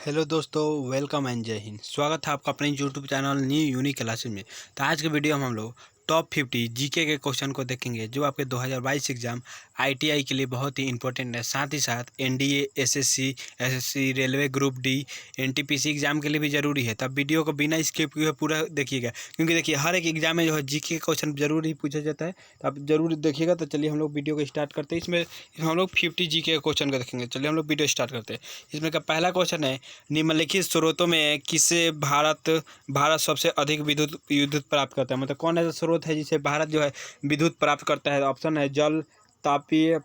Hello दोस्तों, welcome and जय हिंद। स्वागत है आपका अपने YouTube channel new unique classes में। तो आज के वीडियो में हम लोग टॉप 50 जीके के क्वेश्चन को देखेंगे जो आपके 2022 एग्जाम आईटीआई के लिए बहुत ही इंपॉर्टेंट है। साथ ही साथ NDA, SSC, railway group D, NTPC exam के लिए भी ज़रूरी है। तब वीडियो को बिना स्किप किए पूरा देखिएगा, क्योंकि देखिए हर एक एग्जाम में जो है जीके का क्वेश्चन जरूर ही पूछा जाता है। तो आप जरूर देखिएगा। तो चलिए हम लोग वीडियो को स्टार्ट करते हैं। इसमें हम लोग 50 जीके के क्वेश्चन को देखेंगे। चलिए हम लोग वीडियो स्टार्ट करते हैं। इसमें का पहला क्वेश्चन है, निम्नलिखित स्रोतों में किससे भारत सबसे अधिक विद्युत प्राप्त करता है। मतलब कौन ऐसा स्रोत है जिसे भारत जो है विद्युत प्राप्त करता है। ऑप्शन है जल, तापीय,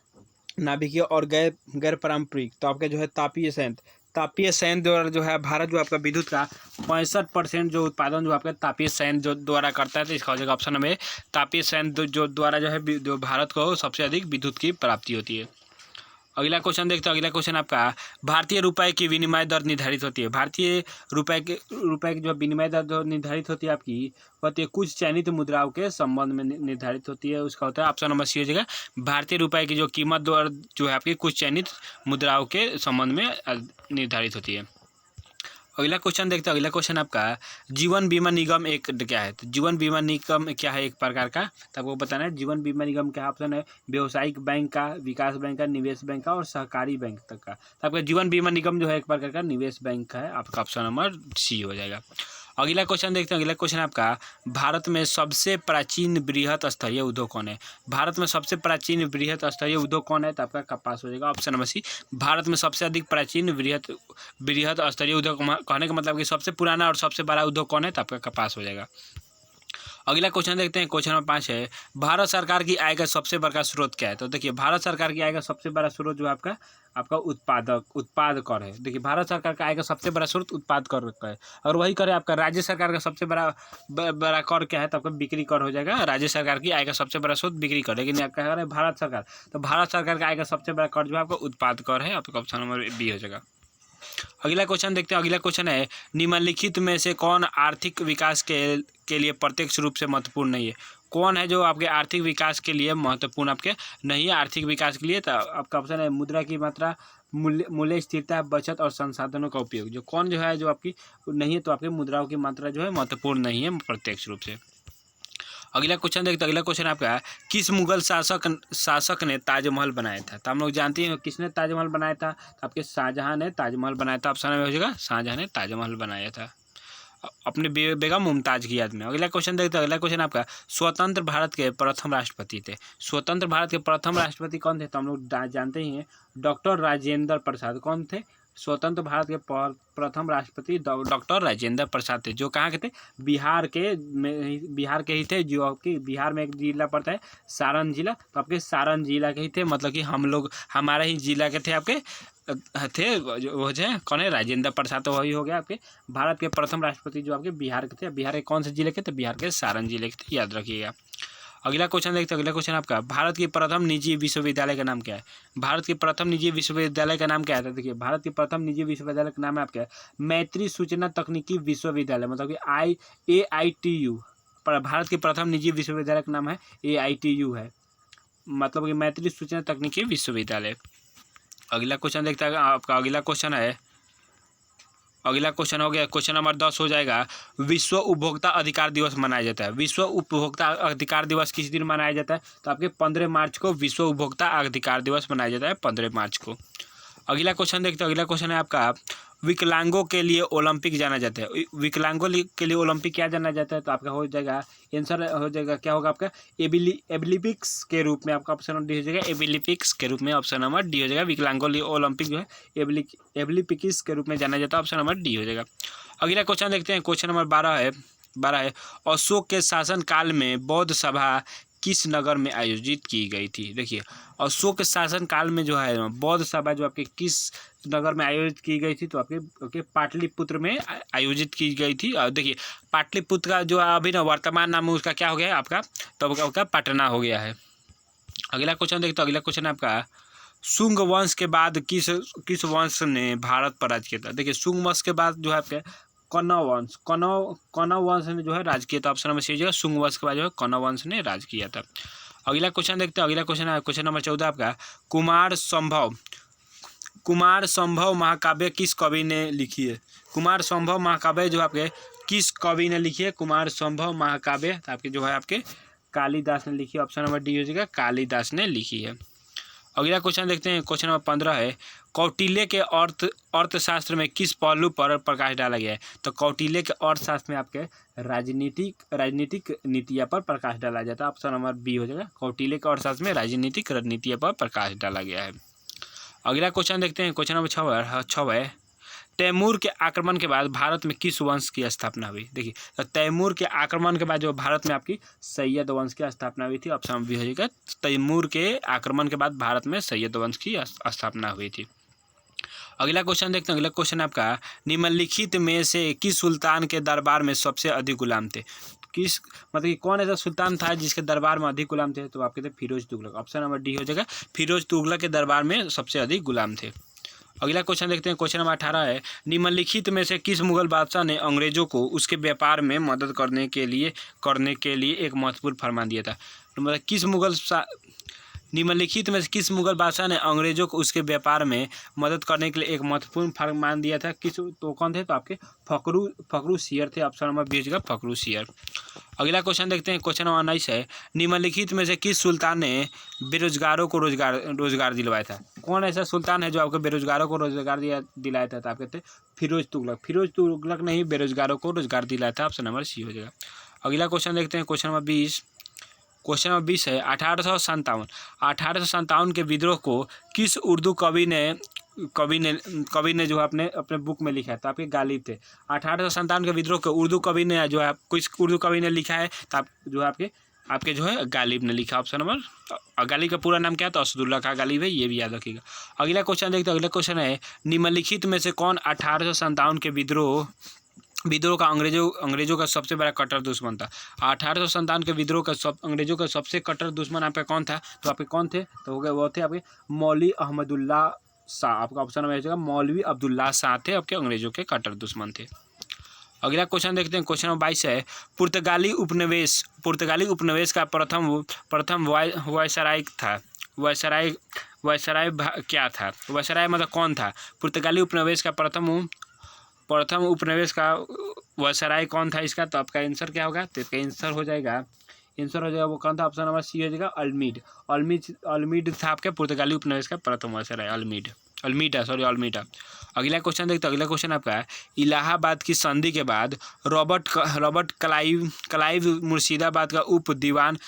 नाभिकीय और गैर गैर पारंपरिक। तो आपके जो है तापीय संयंत्र द्वारा जो है भारत जो आपका विद्युत का 65% जो उत्पादन जो आपका तापीय संयंत्र जो द्वारा करता है। तो इसका हो जाएगा ऑप्शन में तापीय संयंत्र जो द्वारा जो है जो भारत को सबसे अधिक विद्युत की प्राप्ति होती है। अगला क्वेश्चन देखते हैं। अगला क्वेश्चन आपका, भारतीय रुपए की विनिमय दर निर्धारित होती है। भारतीय रुपए की जो विनिमय दर जो निर्धारित होती है आपकी, होती है कुछ चयनित मुद्राओं के संबंध में निर्धारित होती है। उसका होता है ऑप्शन नंबर सी हो जाएगा। भारतीय रुपए की जो कीमत दर जो है आपकी कुछ चयनित मुद्राओं के संबंध में निर्धारित होती है। अगला क्वेश्चन देखते हैं। अगला क्वेश्चन आपका, जीवन बीमा निगम एक क्या है। तो जीवन बीमा निगम क्या है एक प्रकार का। तो आपको बताना है जीवन बीमा निगम क्या ऑप्शन है, व्यावसायिक बैंक का, विकास बैंक का, निवेश बैंक का और सहकारी बैंक तक का। तो आपका जीवन बीमा निगम जो है एक प्रकार का निवेश बैंक का है। आपका ऑप्शन नंबर सी हो जाएगा। अगला क्वेश्चन देखते हैं। अगला क्वेश्चन आपका, भारत में सबसे प्राचीन बृहत स्तरीय उद्योग कौन है। भारत में सबसे प्राचीन बृहत स्तरीय उद्योग कौन है। तो आपका कपास हो जाएगा ऑप्शन नंबर सी। भारत में सबसे अधिक प्राचीन बृहत स्तरीय उद्योग कहने का मतलब कि सबसे पुराना और सबसे बड़ा उद्योग कौन है। तो आपका कपास हो जाएगा। अगला क्वेश्चन देखते हैं। क्वेश्चन नंबर 5 है, भारत सरकार की आय का सबसे बड़ा स्रोत क्या है। तो देखिए भारत सरकार की आय का सबसे बड़ा स्रोत जो है आपका उत्पाद कर है। देखिए भारत सरकार का आय का सबसे बड़ा स्रोत उत्पाद कर का है। और वही कर है आपका राज्य सरकार का सबसे बड़ा कर क्या है। तो आपका बिक्री कर हो जाएगा। राज्य सरकार की आय का सबसे बड़ा स्रोत बिक्री कर, लेकिन आपका है भारत सरकार। तो भारत सरकार का आय का सबसे बड़ा कर जो है आपका उत्पाद कर है। आपका ऑप्शन नंबर बी हो जाएगा। अगला क्वेश्चन देखते हैं। अगला क्वेश्चन है, निम्नलिखित में से कौन आर्थिक विकास के लिए प्रत्यक्ष रूप से महत्वपूर्ण नहीं है। कौन है जो आपके आर्थिक विकास के लिए महत्वपूर्ण आपके नहीं है आर्थिक विकास के लिए। तो आपका ऑप्शन है मुद्रा की मात्रा, मूल्य स्थिरता, बचत और संसाधनों का उपयोग। जो कौन जो है जो आपकी नहीं है, तो आपके मुद्राओं की मात्रा जो है महत्वपूर्ण नहीं है प्रत्यक्ष रूप से। अगला क्वेश्चन देखते हैं। अगला क्वेश्चन आपका, किस मुगल शासक ने ताजमहल बनाया था। तो हम लोग जानते हैं किसने ताजमहल बनाया था। तो आपके शाहजहां ने ताजमहल बनाया था। ऑप्शन में हो जाएगा शाहजहां ने ताजमहल बनाया था अपने बेगम मुमताज की याद में। अगला क्वेश्चन देखते हैं। अगला क्वेश्चन आपका, स्वतंत्र भारत के प्रथम राष्ट्रपति थे। स्वतंत्र भारत के प्रथम राष्ट्रपति कौन थे। तो हम लोग जानते ही हैं डॉक्टर राजेंद्र प्रसाद। कौन थे स्वतंत्र भारत के प्रथम राष्ट्रपति डॉक्टर राजेंद्र प्रसाद थे, जो कहाँ के थे, बिहार के ही थे। जो आपके बिहार में एक जिला पड़ता है सारण जिला, तो आपके सारण जिला के ही थे। मतलब कि हम लोग हमारे ही जिला के थे आपके थे वो जो है कौन है, राजेंद्र प्रसाद। तो वही हो गया आपके भारत के प्रथम राष्ट्रपति जो आपके बिहार के थे। बिहार के कौन से जिले के थे, बिहार के सारण जिले के थे, याद रखिएगा। अगला क्वेश्चन देखते हैं। अगला क्वेश्चन आपका, भारत के प्रथम निजी विश्वविद्यालय का नाम क्या है। भारत के प्रथम निजी विश्वविद्यालय का नाम क्या है। देखिए भारत के प्रथम निजी विश्वविद्यालय का नाम है आपका मैत्री सूचना तकनीकी विश्वविद्यालय। मतलब कि AITU। भारत के प्रथम निजी विश्वविद्यालय का नाम है AITU है, मतलब कि मैत्री सूचना तकनीकी विश्वविद्यालय। अगला क्वेश्चन देखते हैं आपका। अगला क्वेश्चन है, अगला क्वेश्चन हो गया क्वेश्चन नंबर 10 हो जाएगा, विश्व उपभोक्ता अधिकार दिवस मनाया जाता है। विश्व उपभोक्ता अधिकार दिवस किस दिन मनाया जाता है। तो आपके 15 मार्च को विश्व उपभोक्ता अधिकार दिवस मनाया जाता है, 15 मार्च को। अगला क्वेश्चन देखते हैं। अगला क्वेश्चन है आपका, विकलांगों के लिए ओलंपिक जाना जाता है। विकलांगों के लिए ओलंपिक क्या जाना जाता है। तो आपका हो जाएगा आंसर हो जाएगा क्या होगा आपका एबिलिपिक्स के रूप में। आपका ऑप्शन नंबर डी हो जाएगा, एबिलिपिक्स के रूप में ऑप्शन नंबर डी हो जाएगा। विकलांगों लिए ओलंपिक जो है एबिलिपिक्स के रूप में जाना जाता है, ऑप्शन नंबर डी हो जाएगा। अगला क्वेश्चन देखते हैं। क्वेश्चन नंबर 12 है, अशोक के शासन काल में बौद्ध सभा किस नगर में आयोजित की गई थी। देखिए अशोक के शासन काल में जो है बौद्ध सभा जो आपके किस नगर में आयोजित की गई थी। तो आपके पाटलिपुत्र में आयोजित की गई थी। और देखिए पाटलिपुत्र का जो अभी ना वर्तमान नाम है उसका क्या हो गया है आपका, तो आपका पटना हो गया है। अगला क्वेश्चन देखते हो। अगला क्वेश्चन आपका, शुंग वंश के बाद किस वंश ने भारत पर राज किया था। देखिए शुंग वंश के बाद जो है आपके कौनव वंश ने जो है राज किया था। ऑप्शन नंबर सी हो जाएगा, शुंग वंश के बाद जो है कौनव वंश ने राज किया था। अगला क्वेश्चन देखते हैं। अगला क्वेश्चन है क्वेश्चन नंबर 14 आपका, कुमार संभव महाकाव्य किस कवि ने लिखी है? कुमार संभव महाकाव्य जो आपके किस कवि ने लिखी है? कुमार संभव महाकाव्य तो आपके जो है आपके कालिदास ने लिखी है। ऑप्शन नंबर डी हो जाएगा, कालिदास ने लिखी है। अगला क्वेश्चन देखते हैं, क्वेश्चन नंबर 15 है, कौटिल्य के अर्थशास्त्र में किस पहलू पर प्रकाश डाला गया है? तो कौटिल्य के अर्थशास्त्र में आपके राजनीतिक नीतियाँ पर प्रकाश डाला जाता है। ऑप्शन नंबर बी हो जाएगा, कौटिल्य के अर्थशास्त्र में राजनीतिक नीतियाँ पर प्रकाश डाला गया है। अगला क्वेश्चन देखते हैं, क्वेश्चन नंबर 6 है, तैमूर के आक्रमण के बाद भारत में किस वंश की स्थापना हुई? देखिए, तो तैमूर के आक्रमण के बाद जो भारत में आपकी सैयद वंश की स्थापना हुई थी। ऑप्शन बी हो जाएगा, तैमूर के आक्रमण के बाद भारत में सैयद वंश की स्थापना हुई थी। अगला क्वेश्चन देखते हैं, अगला क्वेश्चन आपका, निम्नलिखित में से किस सुल्तान के दरबार में सबसे अधिक गुलाम थे? किस मतलब कि कौन ऐसा सुल्तान था जिसके दरबार में अधिक गुलाम थे? तो आपके थे Firoz Tughlaq. Option number D हो जाएगा, फिरोज तुगलक के दरबार में सबसे अधिक गुलाम थे। अगला क्वेश्चन देखते हैं, क्वेश्चन नंबर 18 है, निम्नलिखित में से किस मुगल बादशाह ने अंग्रेजों को उसके व्यापार में मदद करने के लिए एक महत्वपूर्ण फरमान दिया था? मतलब निम्नलिखित में से किस मुगल बादशाह ने अंग्रेजों को उसके व्यापार में मदद करने के लिए एक महत्वपूर्ण फरमान दिया था? तो कौन थे? तो आपके फखरू सियर थे। ऑप्शन नंबर बी का फखरू सियर। अगला क्वेश्चन देखते हैं, क्वेश्चन नंबर 19 है, निम्नलिखित में से किस सुल्तान ने बेरोजगारों को रोजगार दिलवाया था? कौन ऐसा सुल्तान है जो आपके बेरोजगारों को रोजगार दिलाया था? तो आपके थे फिरोज तुगलक ने ही बेरोजगारों को रोजगार दिलाया था। ऑप्शन नंबर सी हो जाएगा। अगला क्वेश्चन देखते हैं, क्वेश्चन नंबर 20 है, 1857 के विद्रोह को किस उर्दू कवि ने जो अपने बुक में लिखा है? तो आपके गालिब थे। 1857 के विद्रोह को उर्दू कवि ने जो है किस उर्दू कवि ने लिखा है? तो आप जो है आपके जो है गालिब ने लिखा। ऑप्शन नंबर, गालिब का पूरा नाम क्या है? तो असदुल्ला खां गालिब है, ये भी याद रखिएगा। अगला क्वेश्चन देखते हैं, अगला क्वेश्चन है, निम्नलिखित में से कौन 1857 के विद्रोह का अंग्रेजों का सबसे बड़ा कट्टर दुश्मन था? 1857 के विद्रोह का अंग्रेजों का सबसे कट्टर दुश्मन आपका कौन था? तो आपके कौन थे? तो हो गए वो थे आपके मौलवी अहमदुल्ला शाह। आपका ऑप्शन नंबर जाएगा, मौलवी अब्दुल्ला शाह थे आपके अंग्रेजों के कट्टर दुश्मन थे। अगला क्वेश्चन देखते हैं, क्वेश्चन नंबर 22 है, पुर्तगाली उपनिवेश का प्रथम वायसराय था। वायसराय क्या था? वायसराय मतलब कौन था? पुर्तगाली उपनिवेश का प्रथम उपनिवेश का वायसराय कौन था इसका? तो आपका आंसर क्या होगा? तो इसका आंसर हो जाएगा वो कौन था? ऑप्शन नंबर सी हो जाएगा, अल्मीड था आपके पुर्तगाली उपनिवेश का प्रथम वायसराय, अल्मीडा। अगला क्वेश्चन देखते हैं, अगला क्वेश्चन आपका, इलाहाबाद की संधि के बाद रॉबर्ट क्लाइव मुर्शिदाबाद का उप दीवान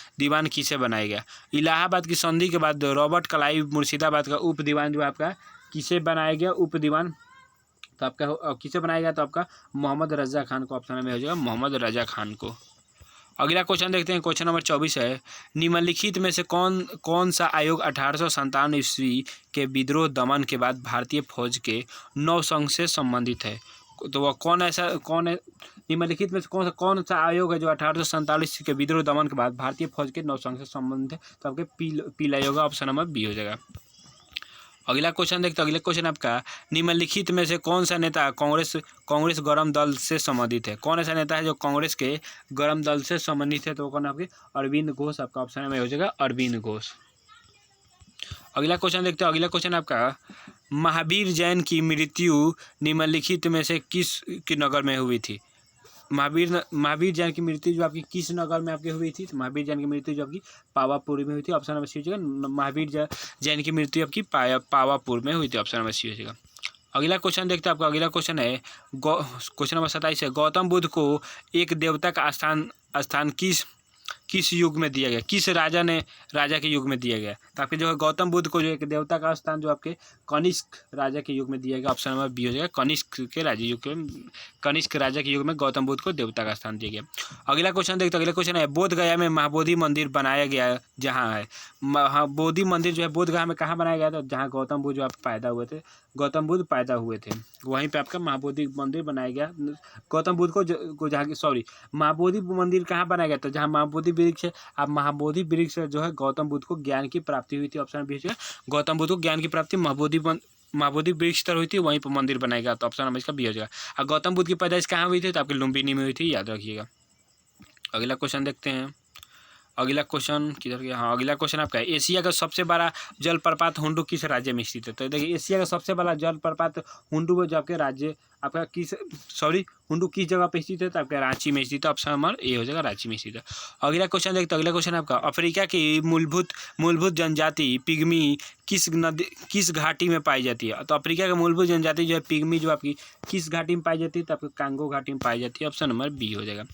किसे बनाया गया? इलाहाबाद की संधि के बाद रॉबर्ट क्लाइव मुर्शिदाबाद का उप दीवान जो आपका किसे बनाया गया? उप दीवान तो आपका किसे बनाया गया? तो आपका मोहम्मद रजा खान को। ऑप्शन में हो जाएगा मोहम्मद रजा खान को। अगला क्वेश्चन देखते हैं, क्वेश्चन नंबर 24 है, निम्नलिखित में से कौन सा आयोग 1857 ईस्वी के विद्रोह दमन के बाद भारतीय फौज के नौसंघ से संबंधित है? तो वह कौन है? निम्नलिखित में से कौन सा आयोग है जो 1847 के विद्रोह दमन के बाद भारतीय फौज के नौसंघ से संबंधित है? तो आपके पीला आयोग। ऑप्शन नंबर बी हो जाएगा। अगला क्वेश्चन देखते हैं, अगला क्वेश्चन आपका, निम्नलिखित में से कौन सा नेता कांग्रेस गरम दल से संबंधित है? कौन ऐसा नेता है जो कांग्रेस के गरम दल से संबंधित है? तो वो कौन है? आपके अरविंद घोष। आपका ऑप्शन में हो जाएगा अरविंद घोष। अगला क्वेश्चन देखते हैं, अगला क्वेश्चन आपका, महावीर जैन की मृत्यु निम्नलिखित में से किस नगर में हुई थी? महावीर जैन की मृत्यु जो आपकी किस नगर में आपकी हुई थी? तो महावीर जैन की मृत्यु जो आपकी पावापुर में हुई थी। ऑप्शन नंबर सी हो जाएगा, महावीर जैन की मृत्यु आपकी पावापुर में हुई थी। ऑप्शन नंबर सी हो जाएगा। अगला क्वेश्चन देखते हैं, आपका अगला क्वेश्चन है, क्वेश्चन नंबर 27 है, गौतम बुद्ध को एक देवता का स्थान किस युग में दिया गया? किस राजा के युग में दिया गया? तो आपके जो है गौतम बुद्ध को जो एक देवता का स्थान जो आपके कनिष्क राजा के युग में दिया गया। ऑप्शन नंबर बी हो जाएगा, कनिष्क राजा के युग में गौतम बुद्ध को देवता का स्थान दिया गया। अगला क्वेश्चन देखते हैं, अगला क्वेश्चन है, बोध गया में महाबोधि मंदिर बनाया गया जहाँ है। बोधि मंदिर जो है बोध गया में कहाँ बनाया गया था? जहाँ गौतम बुद्ध पैदा हुए थे वहीं पे आपका महाबोधि मंदिर बनाया गया। गौतम बुद्ध को महाबोधि मंदिर कहाँ बनाया गया था? जहाँ महाबोधि वृक्ष है। अब महाबोधि वृक्ष से जो है गौतम बुद्ध को ज्ञान की प्राप्ति हुई थी। ऑप्शन बी है, गौतम बुद्ध को ज्ञान की प्राप्ति महाबोधि वृक्ष तर हुई थी, वहीं पर मंदिर बनाया गया। तो ऑप्शन नंबर इसका बी हो जाएगा। और गौतम बुद्ध की पैदाइश कहाँ हुई थी? तो आपकी लुम्बिनी में हुई थी, याद रखिएगा। अगला क्वेश्चन देखते हैं, अगला क्वेश्चन किधर गया, हाँ अगला क्वेश्चन आपका है, एशिया का सबसे बड़ा जलप्रपात हुंडू किस राज्य में स्थित है? तो देखिए एशिया का सबसे बड़ा जलप्रपात हुंडू जो आपके राज्य आपका हुंडू किस जगह पे स्थित है? तो आपका रांची में स्थित है। ऑप्शन नंबर ए हो जाएगा, रांची में स्थित है। अगला क्वेश्चन देखते हैं, अगला क्वेश्चन आपका, अफ्रीका की मूलभूत जनजाति पिग्मी किस घाटी में पाई जाती है? तो अफ्रीका की मूलभूत जनजाति जो है पिग्मी जो आपकी किस घाटी में पाई जाती है? तो आपको कांगो घाटी में पाई जाती है। ऑप्शन नंबर बी हो जाएगा।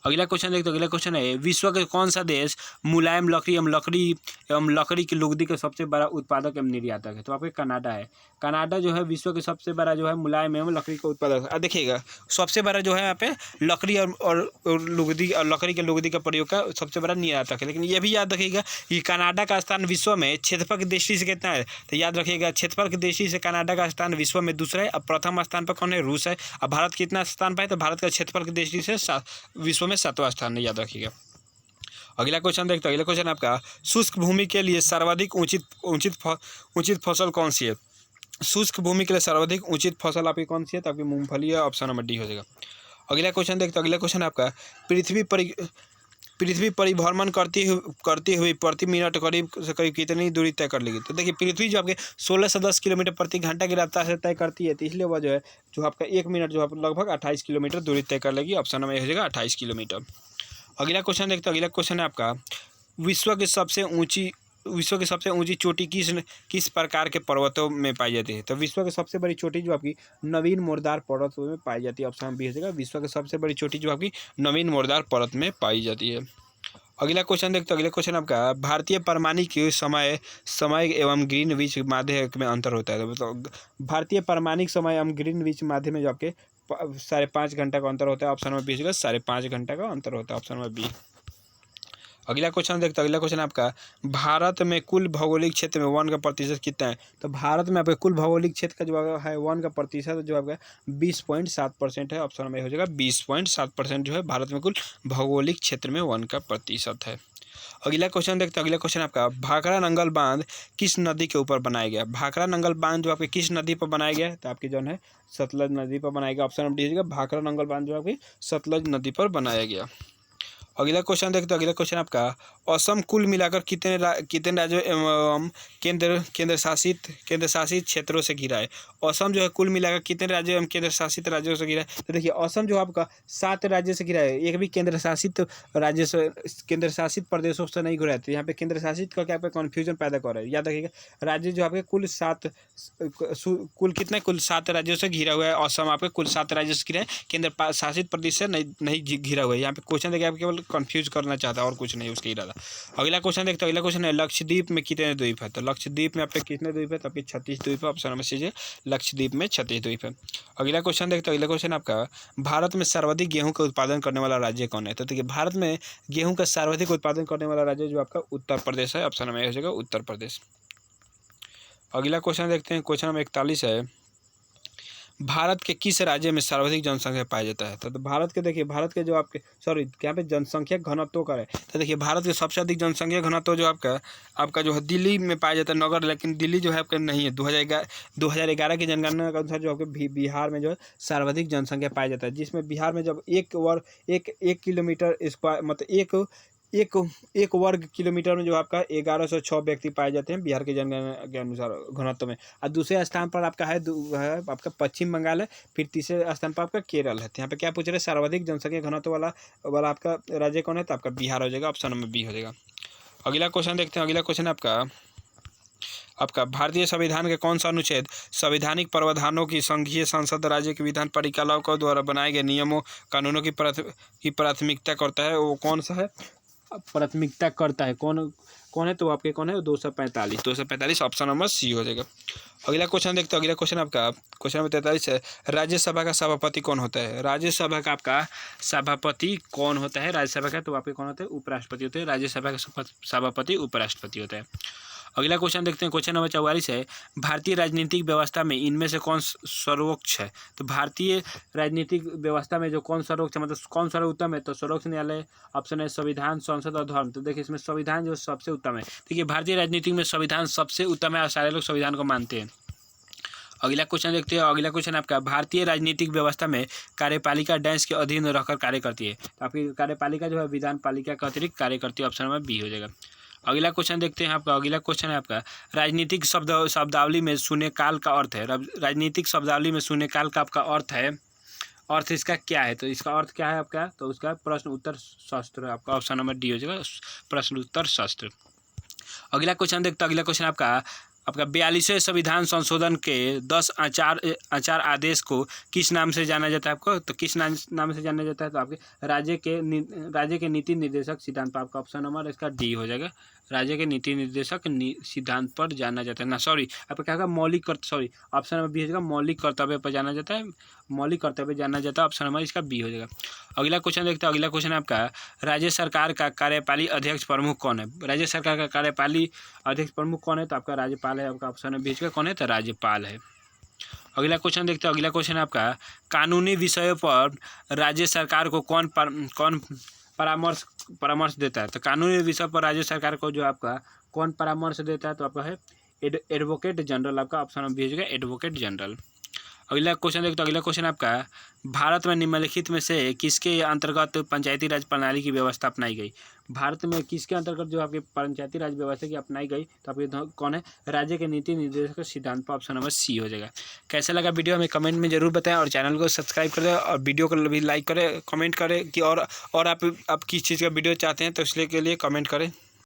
अगला क्वेश्चन देखते, अगला क्वेश्चन है, विश्व के कौन सा देश मुलायम लकड़ी एवं लकड़ी की लुगदी का सबसे बड़ा उत्पादक एवं निर्यातक है? तो आपके कनाडा है। कनाडा जो है विश्व के सबसे बड़ा जो है मुलायम एवं लकड़ी का उत्पादक है। देखिएगा सबसे बड़ा जो है यहाँ पे लकड़ी और लुगदी और लकड़ी के लुगदी का प्रयोग का सबसे बड़ा निर्यातक है। लेकिन ये भी याद रखिएगा कि कनाडा का स्थान विश्व में क्षेत्रफल की दृष्टि से कितना है? तो याद रखिएगा क्षेत्रफल की दृष्टि से कनाडा का स्थान विश्व में दूसरा है। अब प्रथम स्थान पर कौन है? रूस है। अब भारत कितना स्थान पर है? तो भारत का क्षेत्रफल की दृष्टि से विश्व में 7वां स्थान है, याद रखिएगा। अगला क्वेश्चन देखते हैं, अगला क्वेश्चन आपका, शुष्क भूमि के लिए सर्वाधिक उचित फसल कौन सी है? शुष्क भूमि के लिए सर्वाधिक उचित फसल आपकी कौन सी है? तो आपकी मूंगफली है। ऑप्शन नंबर डी हो जाएगा। अगला क्वेश्चन देखते हैं, अगला क्वेश्चन आपका, पृथ्वी परिभ्रमण करती हुई प्रति मिनट करीब कितनी दूरी तय कर लेगी? तो देखिए पृथ्वी जो आपके 16 से 10 किलोमीटर प्रति घंटा की रफ्तार से तय करती है, तो इसलिए वह जो है जो आपका 1 मिनट जो है लगभग 28 किलोमीटर दूरी तय कर लेगी। ऑप्शन नंबर ए हो जाएगा, 28 किलोमीटर। अगला क्वेश्चन देखते हैं, अगला क्वेश्चन है आपका, विश्व की सबसे ऊंची चोटी किस प्रकार के पर्वतों में पाई जाती है? तो विश्व की सबसे बड़ी चोटी जो आपकी नवीन मोरदार पर्वतों में पाई जाती है। ऑप्शन बी हो जाएगा, विश्व की सबसे बड़ी चोटी जो आपकी नवीन मोरदार पर्वत में पाई जाती है। अगला क्वेश्चन देखते हैं, अगला क्वेश्चन आपका, भारतीय परमाणिक समय एवं ग्रीनविच माध्य में अंतर होता है? तो भारतीय परमाणिक समय एवं ग्रीनविच माध्य में जो आपके 5.5 घंटा का अंतर होता है। ऑप्शन नंबर बी होगा, 5.5 घंटा का अंतर होता है। Option number B. अगला क्वेश्चन देखते हैं, अगला क्वेश्चन आपका, भारत में कुल भौगोलिक क्षेत्र में वन का प्रतिशत कितना है? तो भारत में आपके कुल भौगोलिक क्षेत्र का जो है वन का प्रतिशत जो आपका 20.7% है। ऑप्शन में हो जाएगा 20.7% जो है भारत में कुल भौगोलिक क्षेत्र में वन का प्रतिशत है। अगला क्वेश्चन देखते हैं, अगला क्वेश्चन आपका, भाखड़ा नंगल बांध किस नदी के ऊपर बनाया गया? भाखड़ा नंगल बांध जो आपके किस नदी पर बनाया गया? तो आपकी जो है सतलज नदी पर बनाया गया। ऑप्शन नंबर डी हो जाएगा, भाखड़ा नंगल बांध जो आपकी सतलज नदी पर बनाया गया। अगला क्वेश्चन देखते हैं, अगला क्वेश्चन आपका, असम कुल मिलाकर कितने राज्यों एवं केंद्र शासित क्षेत्रों से घिरा है? असम जो है कुल मिलाकर कितने राज्यों एवं केंद्र शासित राज्यों से घिरा है? तो देखिए असम जो आपका 7 राज्य से घिरा है, एक भी केंद्र शासित प्रदेशों से नहीं घिरा है। तो यहाँ पे केंद्र शासित का क्या पे कन्फ्यूजन पैदा कर रहा है। याद रखिएगा राज्य जो आपके कुल 7 राज्यों से घिरा हुआ है। असम आपके कुल 7 राज्यों से घिरा है, केंद्र शासित प्रदेश से नहीं घिरा हुआ है। यहाँ पे क्वेश्चन देखिए आप केवल कंफ्यूज करना चाहता है और कुछ नहीं उसका इरादा। अगला क्वेश्चन देखते हैं, अगला क्वेश्चन है, लक्षद्वीप में कितने द्वीप है? तो लक्षद्वीप में आपके कितने द्वीप है? तो आपके 36 द्वीप है। ऑप्शन नंबर सी है, लक्षद्वीप में 36 द्वीप है। अगला क्वेश्चन देखते हैं, अगला क्वेश्चन आपका, भारत में सर्वाधिक गेहूं का उत्पादन करने वाला राज्य कौन है? तो देखिए भारत में गेहूं का सर्वाधिक उत्पादन करने वाला राज्य जो आपका उत्तर प्रदेश है। ऑप्शन नंबर हो जाएगा उत्तर प्रदेश। अगला क्वेश्चन देखते हैं, क्वेश्चन नंबर 41 है, भारत के किस राज्य में सर्वाधिक जनसंख्या पाया जाता है? तो भारत के देखिए भारत के जो आपके यहाँ पे जनसंख्या घनत्व का है। तो देखिए भारत के सबसे अधिक जनसंख्या घनत्व जो आपका जो है दिल्ली में पाया जाता है नगर, लेकिन दिल्ली जो है आपका नहीं है। 2011 की जनगणना के अनुसार जो आपके बिहार में जो है सर्वाधिक जनसंख्या पाया जाता है, जिसमें बिहार में जब एक किलोमीटर स्क्वायर मतलब एक वर्ग किलोमीटर में जो आपका 1106 व्यक्ति पाए जाते हैं बिहार के जनगणना के अनुसार घनत्व में। और दूसरे स्थान पर आपका है आपका पश्चिम बंगाल है, फिर तीसरे स्थान पर आपका केरल है। तो यहाँ पे क्या पूछ रहे हैं, सर्वाधिक जनसंख्या घनत्व वाला आपका राज्य कौन है? तो आपका बिहार हो जाएगा। ऑप्शन नंबर बी हो जाएगा। अगला क्वेश्चन देखते हैं, अगला क्वेश्चन आपका भारतीय संविधान के कौन सा अनुच्छेद संवैधानिक प्रावधानों की संघीय संसद राज्य के विधान परिकल्पनाओं द्वारा बनाए गए नियमों कानूनों की प्राथमिकता करता है? वो कौन सा है? प्राथमिकता करता है कौन है? तो आपके कौन है? 245 ऑप्शन नंबर सी हो जाएगा। अगला क्वेश्चन देखते हैं, अगला क्वेश्चन आपका क्वेश्चन नंबर 43 है, राज्यसभा का सभापति कौन होता है? राज्यसभा का आपका सभापति कौन होता है? राज्यसभा का तो आपके कौन होते हैं? उपराष्ट्रपति होते हैं। राज्यसभा का सभापति उपराष्ट्रपति होता है। अगला क्वेश्चन देखते हैं, क्वेश्चन नंबर 44 है, भारतीय राजनीतिक व्यवस्था में इनमें से कौन सर्वोच्च है? तो भारतीय राजनीतिक व्यवस्था में जो कौन सर्वोच्च है मतलब कौन सर्वोत्तम है? तो सर्वोच्च न्यायालय। ऑप्शन है संविधान, संसद और धर्म। तो देखिए इसमें संविधान जो सबसे उत्तम है। देखिए भारतीय राजनीति में संविधान सबसे उत्तम है और सारे लोग संविधान को मानते हैं। अगला क्वेश्चन देखते हैं। अगला क्वेश्चन आपका भारतीय राजनीतिक व्यवस्था में कार्यपालिका डैश के अधीन रहकर कार्य करती है। तो आपकी कार्यपालिका जो है विधान पालिका के अतिरिक्त कार्य करती है। ऑप्शन नंबर बी हो जाएगा। अगला क्वेश्चन देखते हैं आपका। अगला क्वेश्चन है आपका राजनीतिक शब्दावली में शून्य काल का अर्थ है। राजनीतिक शब्दावली में शून्य काल का आपका अर्थ है, अर्थ इसका क्या है? तो इसका अर्थ क्या है आपका? तो उसका प्रश्न उत्तर शास्त्र आपका ऑप्शन नंबर डी हो जाएगा, प्रश्न उत्तर शास्त्र। अगला क्वेश्चन देखते हैं। अगला क्वेश्चन आपका 42वें संविधान संशोधन के 10 आचार आदेश को किस नाम से जाना जाता है आपको? तो किस नाम से जाना जाता है? तो आपके राज्य के नीति निर्देशक सिद्धांत पर आपका ऑप्शन नंबर इसका डी हो जाएगा। राज्य के नीति निर्देशक सिद्धांत पर जाना जाता है ना, सॉरी आपका क्या होगा ऑप्शन नंबर बी हो जाएगा, मौलिक कर्तव्य पर जाना जाता है, मौलिक कर्तव्य जाना जाता है। ऑप्शन नंबर इसका बी हो जाएगा। अगला क्वेश्चन देखते हैं। अगला क्वेश्चन आपका राज्य सरकार का कार्यपाली अध्यक्ष प्रमुख कौन है? राज्य सरकार का कार्यपाली अध्यक्ष प्रमुख कौन है? तो आपका राज्यपाल है। आपका ऑप्शन नंबर बी का कौन है? तो राज्यपाल है। अगला क्वेश्चन देखते हैं। अगला क्वेश्चन आपका कानूनी विषयों पर राज्य सरकार को कौन परामर्श देता है? तो कानूनी विषय पर राज्य सरकार को जो आपका कौन परामर्श देता है? तो आपका है एडवोकेट जनरल। आपका ऑप्शन नंबर बी हो जाएगा, एडवोकेट जनरल। अगला क्वेश्चन देखते हैं। अगला क्वेश्चन आपका भारत में निम्नलिखित में से किसके अंतर्गत पंचायती राज प्रणाली की व्यवस्था अपनाई गई? भारत में किसके अंतर्गत जो आपकी पंचायती राज व्यवस्था की अपनाई गई? तो आपके कौन है? राज्य के नीति निर्देशक सिद्धांत पर ऑप्शन नंबर सी हो जाएगा। कैसा लगा वीडियो हमें कमेंट में जरूर बताएं और चैनल को सब्सक्राइब करें और वीडियो को भी लाइक करें, कमेंट करें कि और आप किस चीज़ का वीडियो चाहते हैं तो इसलिए के लिए कमेंट करें।